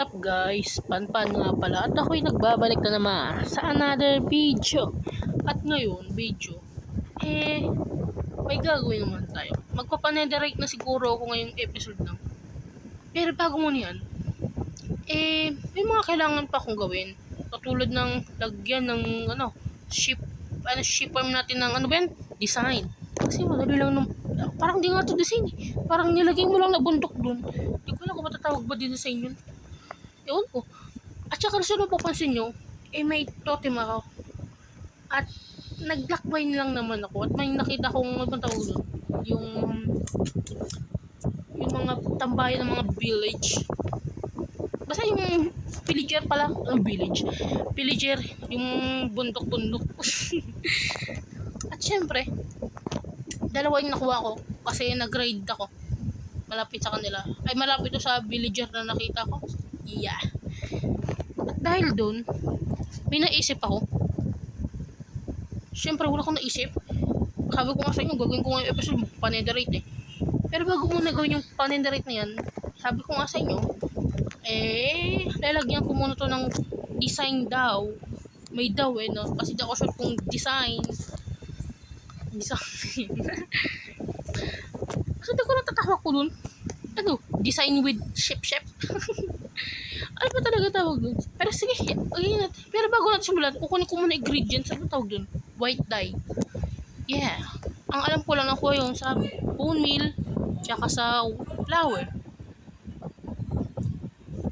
Up guys, Panpan nga pala at ako'y nagbabalik na naman sa another video. At ngayon, may gagawin naman tayo. Magpapanetherite na siguro ako ngayong episode na. Pero bago muna yan, may mga kailangan pa akong gawin. Katulad ng lagyan ng ship arm natin ng design. Kasi madali lang parang di nga to design eh. Parang nilagay mo lang na bundok dun. Di ko alam kung matatawag ba design yun. Ewan ko. At saka sunod papansin nyo, may totem ako. At nag-blackvine lang naman ako. At may nakita kong tawag doon. Yung mga tambayan ng mga village. Basta yung villager pala. Villager. Yung bundok-bundok. At syempre, dalawa yung nakuha ko. Kasi nag-raid ako. Malapit sa kanila. Ay malapit to sa villager na nakita ko. Yeah. At dahil doon, may naisip ako. Siyempre, wala akong naisip. Sabi ko nga sa inyo, gagawin ko nga yung episode panetherite eh. Pero bago muna gawin yung panetherite na yan, sabi ko nga sa inyo, lalagyan ko muna to ng design daw. May daw no? Kasi daw ko short kong design. Kasi daw ko natatawa ko dun. Design with ship. Ano ba talaga tawag dun? Pero sige, okay natin. Pero bago natin simulan, kukunin ko muna ingredients. Ano tawag dun? White dye. Yeah. Ang alam ko lang ako yung sa bone meal, tsaka sa flour.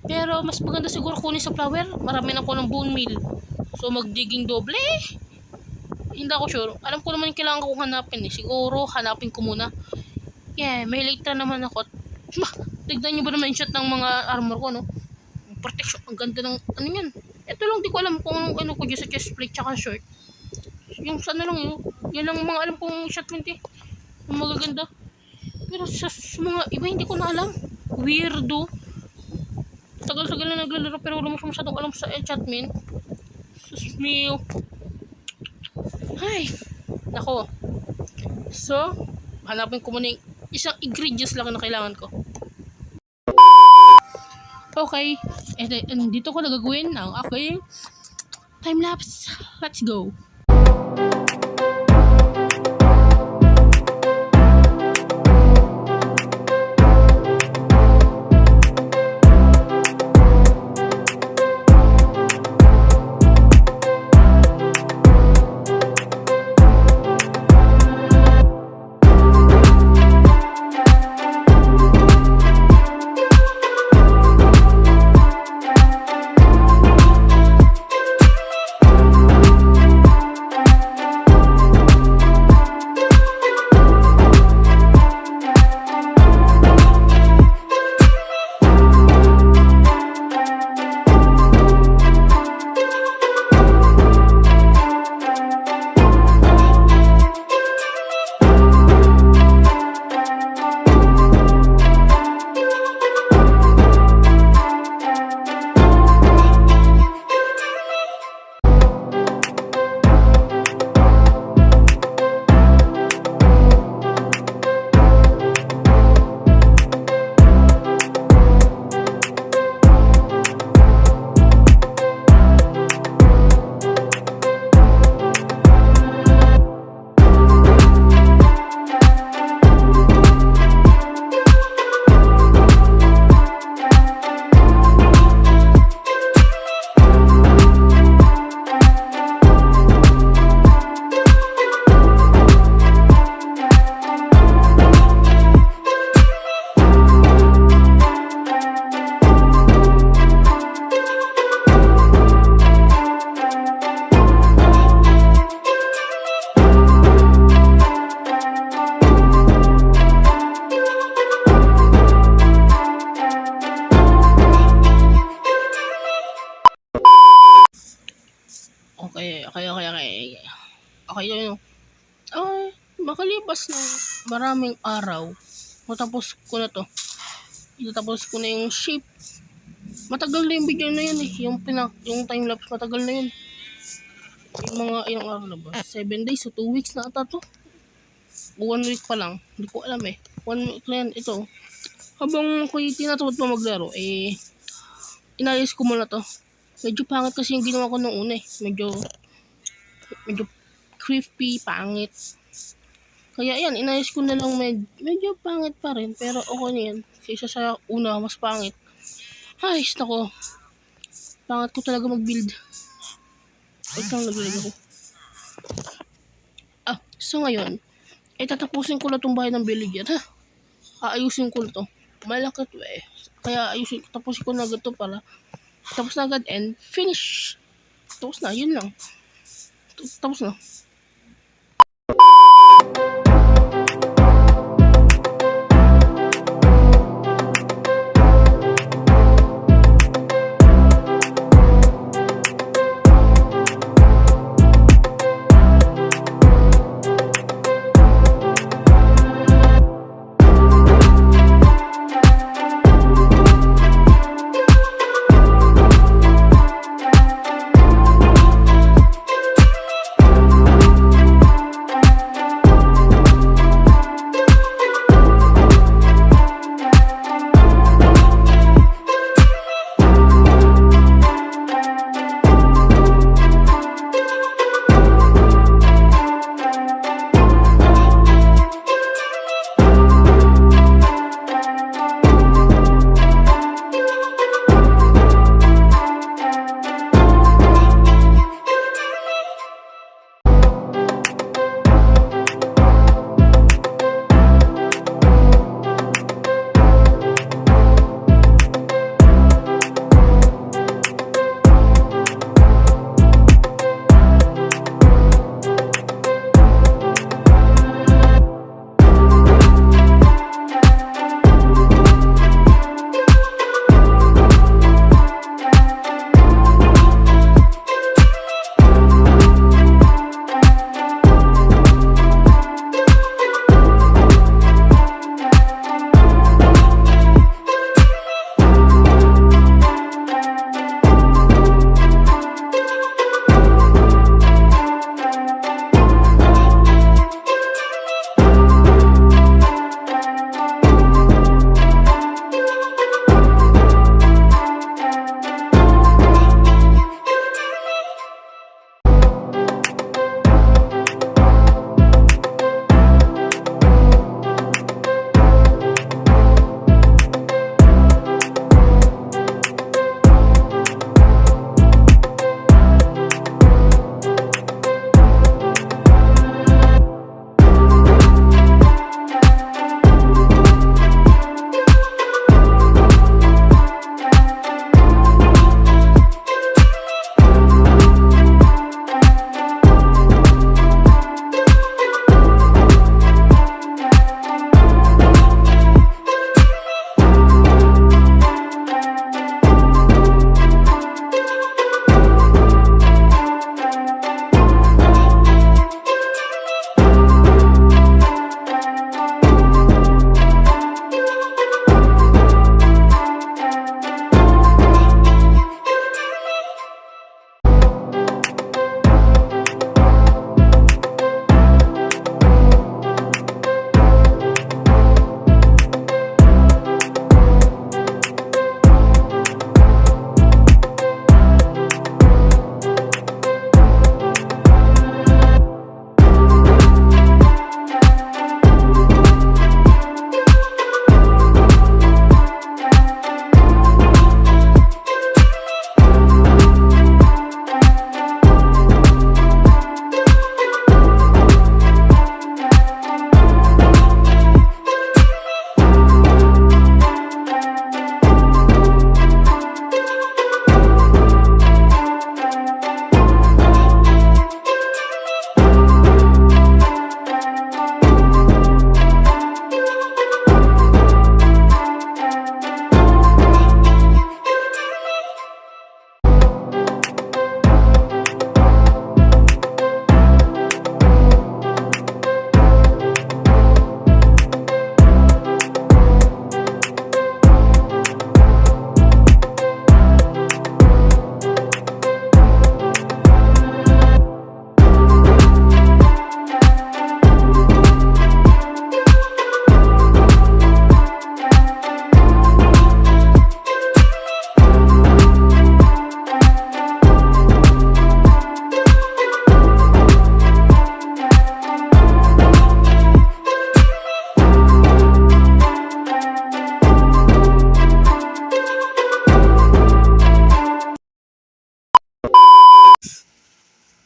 Pero mas maganda siguro kunin sa flour. Marami na ko ng bone meal. So magdiging doble. Hindi ako sure. Alam ko naman yung kailangan kong hanapin eh. Siguro hanapin ko muna. Yeah, may later naman ako. Tignan nyo ba naman yung shot ng mga armor ko, no? Protection. Ang ganda ng, yan? Ito lang, di ko alam kung ano ko dyan sa chest plate tsaka short. Yung sana lang yun. Yan lang mga alam kong shot 20. Yung magaganda. Pero sa mga iba, hindi ko na alam. Weirdo. Tagal-tagal na naglalaro pero wala mo siya masyadong alam sa enchantment. Susmil. Ay. Nako. So, hanapin ko muna yung isang ingredients lang na kailangan ko. Okay, dito ko nagagawin ang aking time-lapse. Let's go! Okay yun. Makalipas ng maraming araw, matapos ko na to. Itatapos ko na yung shape. Matagal na yung video na yun eh. Yung time-lapse matagal na yun. Yung mga ilang araw na ba? 7 days o 2 weeks na ata to. 1 week pa lang. Hindi ko alam eh. 1 week na yan. Ito. Habang ako'y tinatawad pa maglaro, inayos ko muna to. Medyo pangit kasi yung ginawa ko nung una eh. Medyo crispy, pangit. Kaya yan, inayos ko na lang medyo pangit pa rin. Pero okay na yan. Kaysa sa una, mas pangit. Ay, nako. Pangit ko talaga mag-build. Ito ang naglag ako. So ngayon, tatapusin ko na itong bahay ng Billy yan, ha? Aayusin ko na to. Malaki to eh. Kaya tapusin ko na agad to para tapos na agad and finish. Tapos na, yun lang. Tapos na.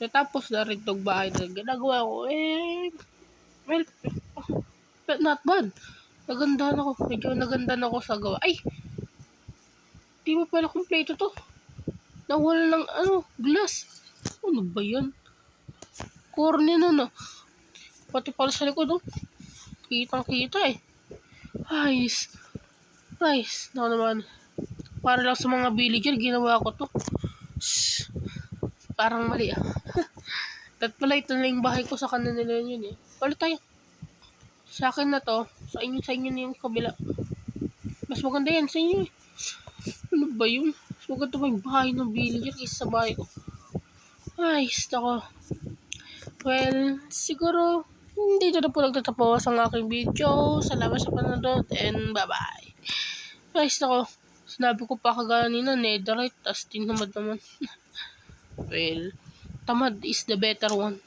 Tapos na rin tong bahay na ginagawa ko. Well, not bad. Nagandahan ako. Medyo nagandahan ako sa gawa. Ay! Di ba pala kumpleto to? Nawala ng glass. Ano ba yan? Corny na. Pati pala sa likod, Kitang-kita eh. Ayos. Naku naman. Para lang sa mga villager, ginawa ko to. Shhh. Parang mali At pala ito na yung bahay ko sa kanila yun eh. Palit tayo. Sa akin na to. Sa inyo na yung kabila. Mas maganda yan sa inyo eh. Ano ba yun? Mas maganda ba yung bahay ng villager kaysa sa bahay ko? Ayos ako. Well, siguro dito na po nagtatapos ang aking video. Salamat sa panonood and bye-bye. Ayos ako. Sinabi ko pa kaganina, netherite, tas tinamad naman. Well, tamad is the better one.